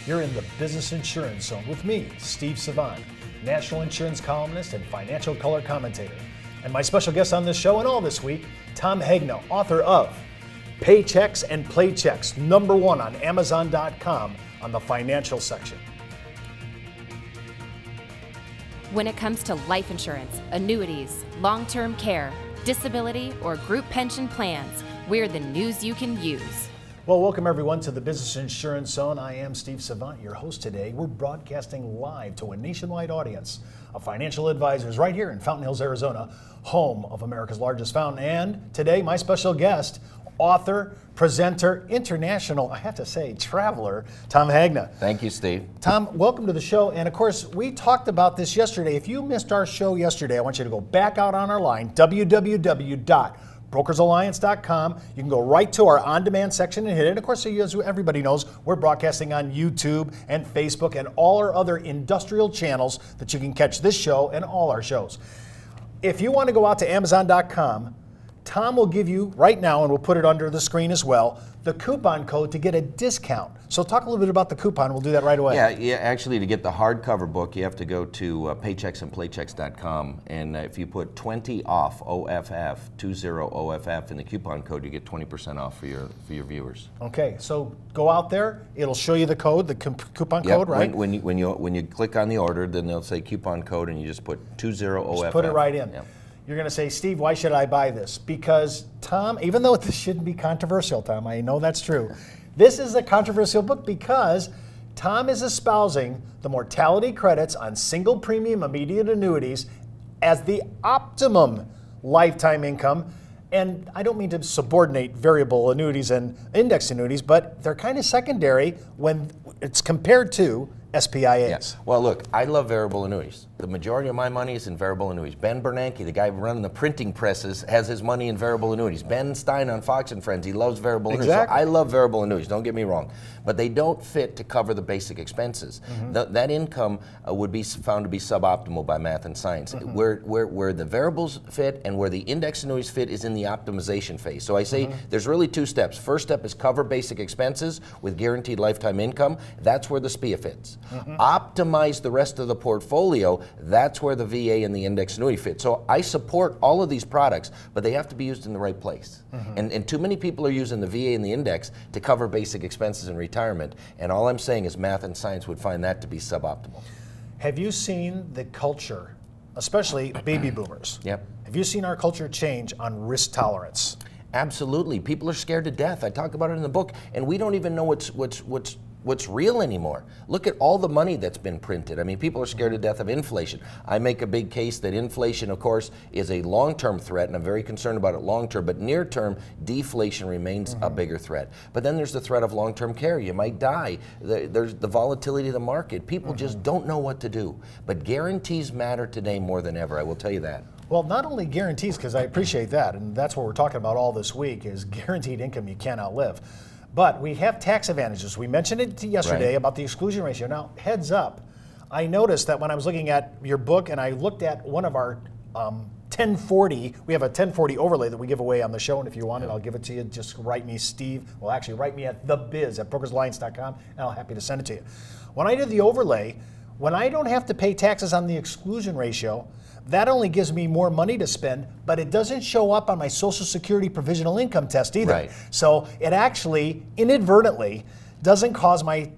You're in the Business Insurance Zone with me, Steve Savant, national insurance columnist and financial color commentator. And my special guest on this show and all this week, Tom Hegna, author of Paychecks and Play Checks, #1 on Amazon.com on the financial section. When it comes to life insurance, annuities, long-term care, disability, or group pension plans, we're the news you can use. Well, welcome everyone to the Business Insurance Zone. I am Steve Savant, your host today. We're broadcasting live to a nationwide audience of financial advisors right here in Fountain Hills, Arizona, home of America's largest fountain. And today, my special guest, author, presenter, international, I have to say, traveler, Tom Hegna. Thank you, Steve. Tom, welcome to the show. And of course, we talked about this yesterday. If you missed our show yesterday, I want you to go back out on our line, www.brokersalliance.com. You can go right to our on-demand section and hit it. And of course, as everybody knows, we're broadcasting on YouTube and Facebook and all our other industrial channels that you can catch this show and all our shows. If you want to go out to Amazon.com, Tom will give you right now, and we'll put it under the screen as well, the coupon code to get a discount. So talk a little bit about the coupon. We'll do that right away. Yeah. Actually, to get the hardcover book, you have to go to paychecksandplaychecks.com, and if you put 20 off OFF, 20 OFF in the coupon code, you get 20% off for your viewers. Okay, so go out there. It'll show you the code, the coupon code, right? When you click on the order, then they'll say coupon code, and you just put 20 OFF. Just put it right in. Yep. You're going to say, Steve, why should I buy this? Because Tom, even though this shouldn't be controversial, Tom, I know that's true. This is a controversial book because Tom is espousing the mortality credits on single premium immediate annuities as the optimum lifetime income. And I don't mean to subordinate variable annuities and index annuities, but they're kind of secondary when it's compared to SPIAs. Yes. Well, look, I love variable annuities. The majority of my money is in variable annuities. Ben Bernanke, the guy running the printing presses, has his money in variable annuities. Ben Stein on Fox and Friends, he loves variable annuities. So I love variable annuities, don't get me wrong. But they don't fit to cover the basic expenses. That income would be found to be suboptimal by math and science. Where the variables fit and where the index annuities fit is in the optimization phase. So I say there's really two steps. First step is cover basic expenses with guaranteed lifetime income. That's where the SPIA fits. Optimize the rest of the portfolio. That's where the VA and the index annuity fit. So I support all of these products, but they have to be used in the right place. And too many people are using the VA and the index to cover basic expenses in retirement. And all I'm saying is math and science would find that to be suboptimal. Have you seen the culture, especially baby boomers? Yep. Have you seen our culture change on risk tolerance? Absolutely. People are scared to death. I talk about it in the book, and we don't even know what's real anymore. Look at all the money that's been printed. I mean, people are scared to death of inflation. I make a big case that inflation, of course, is a long-term threat, and I'm very concerned about it long-term, but near-term, deflation remains a bigger threat. But then there's the threat of long-term care. You might die. There's the volatility of the market. People just don't know what to do. But guarantees matter today more than ever, I will tell you that. Well, not only guarantees, because I appreciate that, and that's what we're talking about all this week, is guaranteed income you can't outlive. But we have tax advantages. We mentioned it yesterday about the exclusion ratio. Now, heads up, I noticed that when I was looking at your book and I looked at one of our 1040, we have a 1040 overlay that we give away on the show, and if you want it, I'll give it to you. Just write me, Steve. Well, actually, write me at thebiz at brokersalliance.com, and I'll be happy to send it to you. When I did the overlay, when I don't have to pay taxes on the exclusion ratio, that only gives me more money to spend, but it doesn't show up on my Social Security provisional income test either. Right. So it actually inadvertently doesn't cause my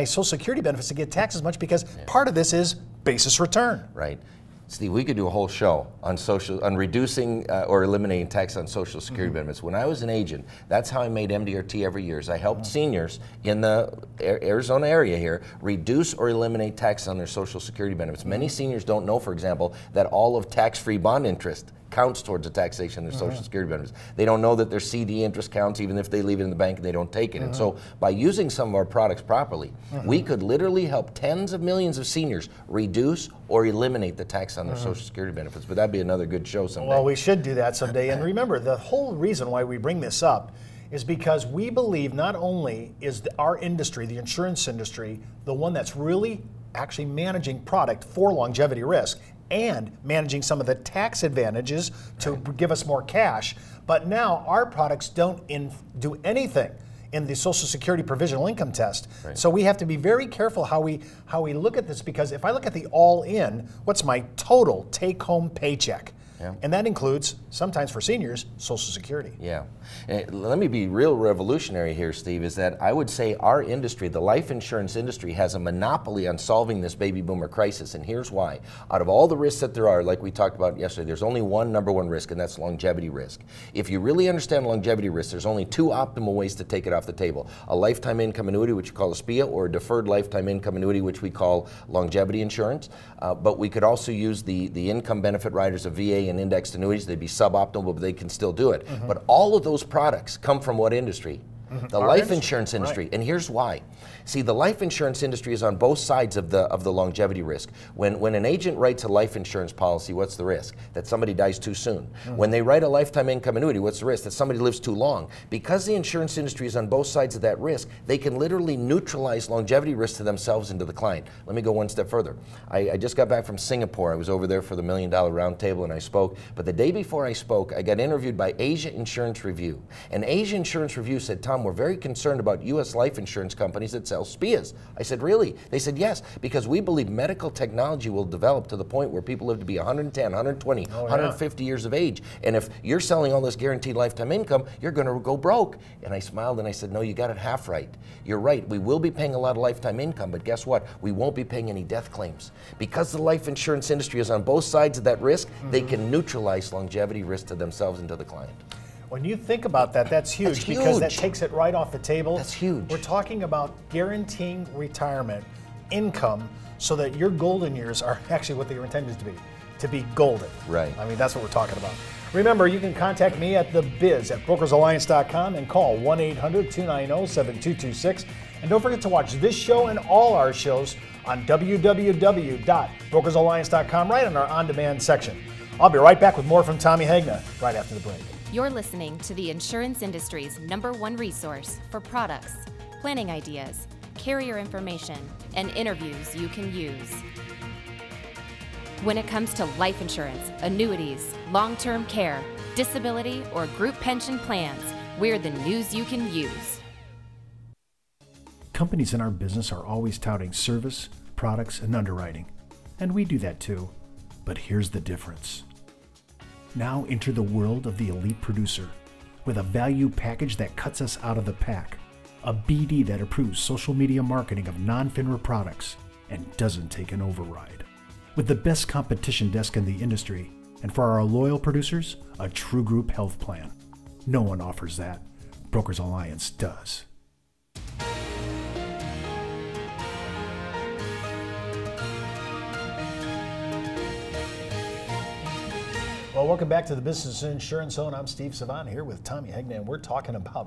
Social Security benefits to get taxed as much because part of this is basis return. Right. Steve, we could do a whole show on reducing or eliminating tax on Social Security benefits. When I was an agent, that's how I made MDRT every year. I helped seniors in the Arizona area here reduce or eliminate tax on their Social Security benefits. Many seniors don't know, for example, that all of tax-free bond interest counts towards the taxation of their Social Security benefits. They don't know that their CD interest counts even if they leave it in the bank and they don't take it. And so by using some of our products properly, we could literally help tens of millions of seniors reduce or eliminate the tax on their Social Security benefits. But that'd be another good show someday. Well, we should do that someday. And remember, the whole reason why we bring this up is because we believe not only is our industry, the insurance industry, the one that's really actually managing product for longevity risk and managing some of the tax advantages to give us more cash. But now our products don't do anything in the Social Security provisional income test. Right. So we have to be very careful how we look at this, because if I look at the all-in, what's my total take-home paycheck? Yeah. And that includes, sometimes for seniors, Social Security. Yeah. Let me be real revolutionary here, Steve, is that I would say our industry, the life insurance industry, has a monopoly on solving this baby boomer crisis, and here's why. Out of all the risks that there are, like we talked about yesterday, there's only one number one risk, and that's longevity risk. If you really understand longevity risk, there's only two optimal ways to take it off the table. A lifetime income annuity, which we call a SPIA, or a deferred lifetime income annuity, which we call longevity insurance. But we could also use the income benefit riders of VA and indexed annuities. They'd be suboptimal, but they can still do it. But all of those products come from what industry? The life insurance industry. Right. And here's why. See, the life insurance industry is on both sides of the longevity risk. When an agent writes a life insurance policy, what's the risk? That somebody dies too soon. When they write a lifetime income annuity, what's the risk? That somebody lives too long. Because the insurance industry is on both sides of that risk, they can literally neutralize longevity risk to themselves and to the client. Let me go one step further. I just got back from Singapore. I was over there for the $1 Million Roundtable and I spoke. But the day before I spoke, I got interviewed by Asia Insurance Review. And Asia Insurance Review said, Tom, we're very concerned about U.S. life insurance companies that sell SPIAs. I said, really? They said, yes, because we believe medical technology will develop to the point where people live to be 110, 120, 150 years of age. And if you're selling all this guaranteed lifetime income, you're going to go broke. And I smiled and I said, no, you got it half right. You're right. We will be paying a lot of lifetime income, but guess what? We won't be paying any death claims. Because the life insurance industry is on both sides of that risk, they can neutralize longevity risk to themselves and to the client. When you think about that, that's huge, because that takes it right off the table. That's huge. We're talking about guaranteeing retirement income so that your golden years are actually what they were intended to be golden. Right. I mean, that's what we're talking about. Remember, you can contact me at thebiz at brokersalliance.com and call 1-800-290-7226. And don't forget to watch this show and all our shows on www.brokersalliance.com, right on our on-demand section. I'll be right back with more from Tommy Hegna right after the break. You're listening to the insurance industry's #1 resource for products, planning ideas, carrier information, and interviews you can use. When it comes to life insurance, annuities, long-term care, disability, or group pension plans, we're the news you can use. Companies in our business are always touting service, products, and underwriting. And we do that too. But here's the difference. Now enter the world of the elite producer with a value package that cuts us out of the pack. A BD that approves social media marketing of non-FINRA products and doesn't take an override. With the best competition desk in the industry, and for our loyal producers, a true group health plan. No one offers that. Brokers Alliance does. Well, welcome back to the Business Insurance Zone. I'm Steve Savant here with Tommy Hegna, and we're talking about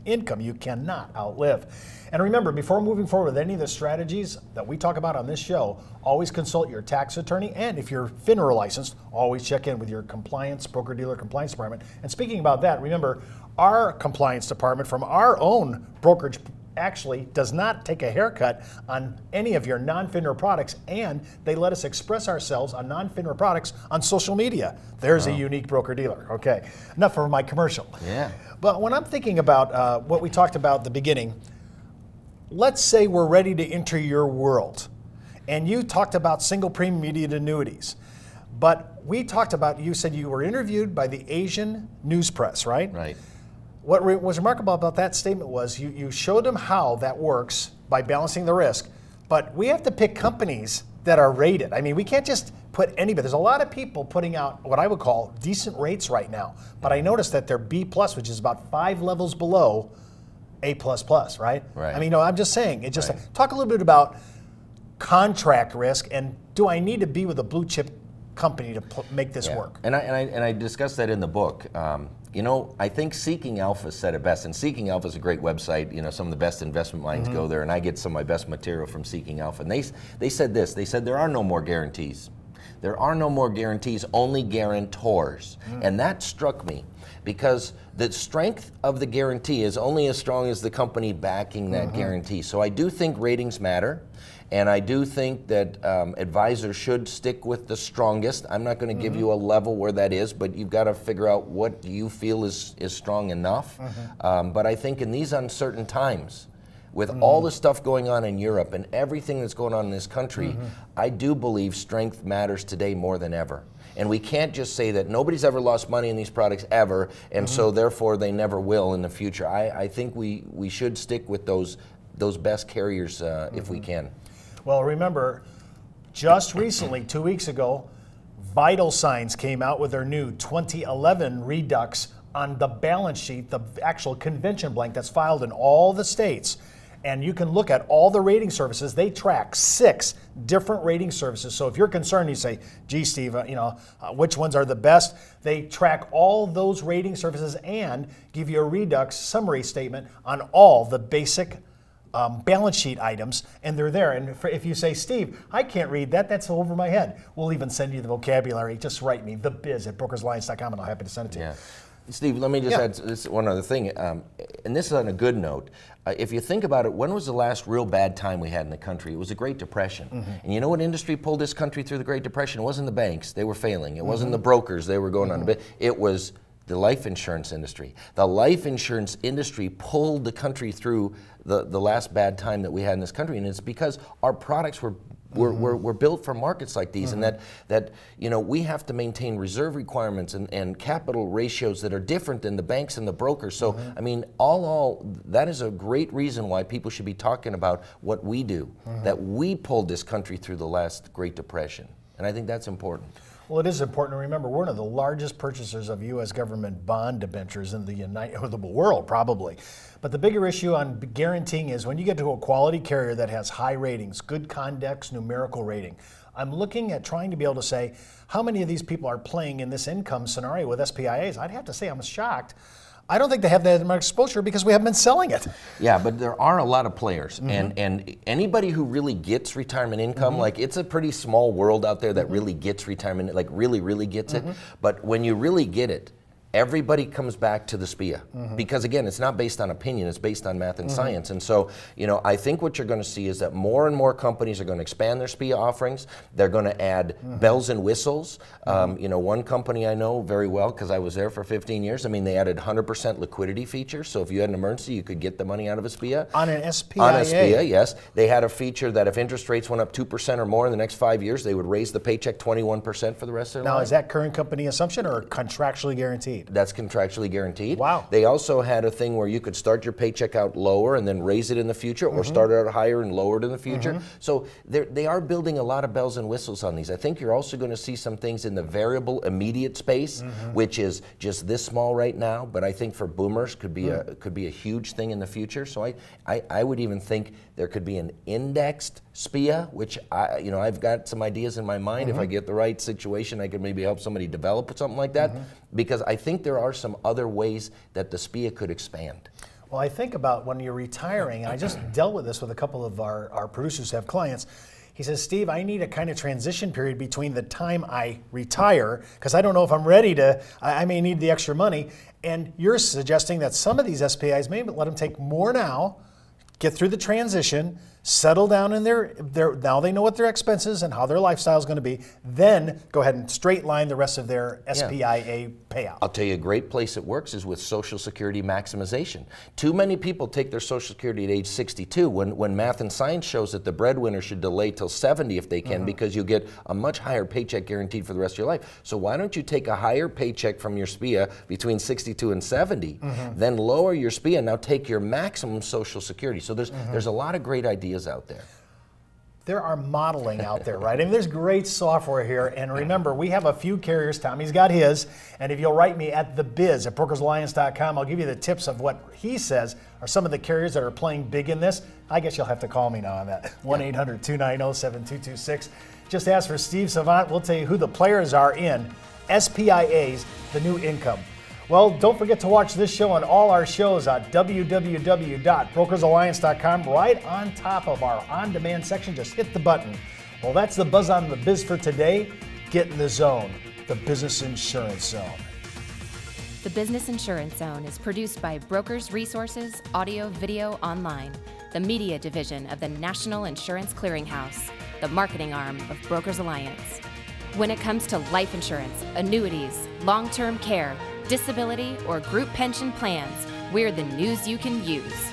income you cannot outlive. And remember, before moving forward with any of the strategies that we talk about on this show, always consult your tax attorney, and if you're FINRA licensed, always check in with your compliance, broker-dealer compliance department. And speaking about that, remember, our compliance department from our own brokerage actually does not take a haircut on any of your non-FINRA products, and they let us express ourselves on non-FINRA products on social media. There's a unique broker-dealer. Okay, enough for my commercial. Yeah. But when I'm thinking about what we talked about at the beginning, let's say we're ready to enter your world, and you talked about single premium immediate annuities. But we talked about, you said you were interviewed by the Asian news press, right? Right. What was remarkable about that statement was you showed them how that works by balancing the risk, but we have to pick companies that are rated. I mean, we can't just put anybody. There's a lot of people putting out what I would call decent rates right now, but I noticed that they're B+, which is about 5 levels below A++, right? Right. I mean, no, I'm just saying, it just talk a little bit about contract risk, and do I need to be with a blue chip company to make this work? And I discussed that in the book. You know, I think Seeking Alpha said it best, and Seeking Alpha is a great website. You know, some of the best investment minds go there, and I get some of my best material from Seeking Alpha. And they said this, they said there are no more guarantees. there are no more guarantees, only guarantors. And that struck me, because the strength of the guarantee is only as strong as the company backing that guarantee. So I do think ratings matter, and I do think that advisors should stick with the strongest. I'm not going to give you a level where that is, but you've got to figure out what you feel is strong enough. But I think in these uncertain times, with all the stuff going on in Europe and everything that's going on in this country, I do believe strength matters today more than ever. And we can't just say that nobody's ever lost money in these products ever, and so therefore they never will in the future. I think we should stick with those best carriers if we can. Well, remember, just recently, 2 weeks ago, Vital Signs came out with their new 2011 Redux on the balance sheet, the actual convention blank that's filed in all the states. And you can look at all the rating services. They track 6 different rating services. So if you're concerned, you say, gee, Steve, which ones are the best? They track all those rating services and give you a Redux summary statement on all the basic balance sheet items, and they're there. And if you say, Steve, I can't read that, that's over my head, we'll even send you the vocabulary. Just write me, thebiz at brokersalliance.com, and I'll be happy to send it to you. Steve, let me just add this one other thing, and this is on a good note. If you think about it, when was the last real bad time we had in the country? It was the Great Depression. And you know what industry pulled this country through the Great Depression? It wasn't the banks, they were failing. It wasn't the brokers, they were going on a bit. It was the life insurance industry. The life insurance industry pulled the country through the last bad time that we had in this country, and it's because our products were built for markets like these, and that we have to maintain reserve requirements and capital ratios that are different than the banks and the brokers. So I mean, all that is a great reason why people should be talking about what we do, that we pulled this country through the last Great Depression, and I think that's important. Well, it is important to remember we're one of the largest purchasers of U.S. government bond debentures in the world, probably. But the bigger issue on guaranteeing is when you get to a quality carrier that has high ratings, good condex numerical rating. I'm looking at trying to be able to say how many of these people are playing in this income scenario with SPIAs. I'd have to say I'm shocked. I don't think they have that much exposure because we haven't been selling it. Yeah, but there are a lot of players, and anybody who really gets retirement income, like it's a pretty small world out there that really gets retirement, like really gets it. But when you really get it, everybody comes back to the SPIA because again, it's not based on opinion, it's based on math and science. And so, I think what you're going to see is that more and more companies are going to expand their SPIA offerings. They're going to add bells and whistles. One company I know very well because I was there for 15 years. I mean, they added 100% liquidity feature. So if you had an emergency, you could get the money out of a SPIA. On an SPIA? On a SPIA, yes. They had a feature that if interest rates went up 2% or more in the next 5 years, they would raise the paycheck 21% for the rest of their life. Now, is that current company assumption or contractually guaranteed? That's contractually guaranteed. Wow. They also had a thing where you could start your paycheck out lower and then raise it in the future, or start it out higher and lower it in the future. So they are building a lot of bells and whistles on these. I think you're also going to see some things in the variable immediate space, which is just this small right now, but I think for boomers could be a huge thing in the future. So I would even think there could be an indexed SPIA, which I've got some ideas in my mind. If I get the right situation, I could maybe help somebody develop something like that, because I think there are some other ways that the SPIA could expand. Well, I think about when you're retiring, and I just dealt with this with a couple of our producers who have clients. He says, Steve, I need a kind of transition period between the time I retire, because I don't know if I'm ready to, I may need the extra money. And you're suggesting that some of these SPIs, maybe let them take more now, get through the transition, settle down in now they know what their expenses and how their lifestyle is going to be, then go ahead and straight line the rest of their SPIA payout. I'll tell you a great place it works is with Social Security maximization. Too many people take their Social Security at age 62 when math and science shows that the breadwinner should delay till 70 if they can, because you get a much higher paycheck guaranteed for the rest of your life. So why don't you take a higher paycheck from your SPIA between 62 and 70, then lower your SPIA, now take your maximum Social Security. So there's a lot of great ideas out there. There are modeling out there, right? I mean, there's great software here. And remember, we have a few carriers. Tommy's got his. And if you'll write me at thebiz at brokersalliance.com, I'll give you the tips of what he says are some of the carriers that are playing big in this. I guess you'll have to call me now on that. 1-800-290-7226. Just ask for Steve Savant. We'll tell you who the players are in SPIAs, the new income. Well, don't forget to watch this show and all our shows at www.brokersalliance.com. Right on top of our on-demand section, just hit the button. Well, that's the Buzz on the Biz for today. Get in the zone, the Business Insurance Zone. The Business Insurance Zone is produced by Brokers Resources Audio Video Online, the media division of the National Insurance Clearinghouse, the marketing arm of Brokers Alliance. When it comes to life insurance, annuities, long-term care, disability, or group pension plans, we're the news you can use.